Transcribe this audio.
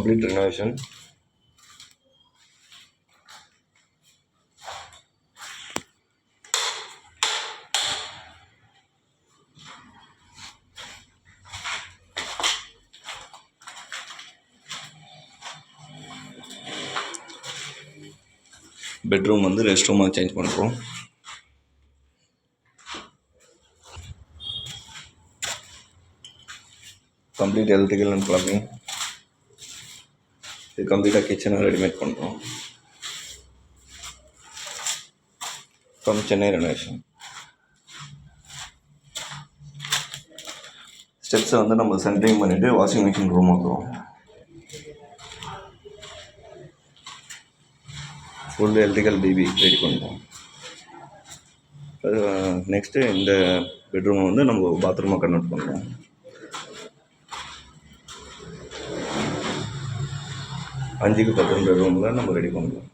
complete renovation. Bedroom வந்து rest ரூமாக change பண்ணுறோம். Complete electrical and plumbing. இது கம்ப்ளீட்டாக கிச்சனை ரெடிமேட் பண்ணுறோம். From Chennai renovation. ஸ்டெப்ஸை வந்து நம்ம சென்ட்ரிங் பண்ணிவிட்டு வாஷிங் மிஷின் ரூம் ஆக்குறோம். ஃபுல் எலக்ட்ரிக்கல் டிவி ரெடி பண்ணுறோம். நெக்ஸ்ட்டு இந்த பெட்ரூமை வந்து நம்ம பாத்ரூமாக கன்வெர்ட் பண்ணுறோம். 5க்கு 10 பெட்ரூமில் நம்ம ரெடி பண்ணுறோம்.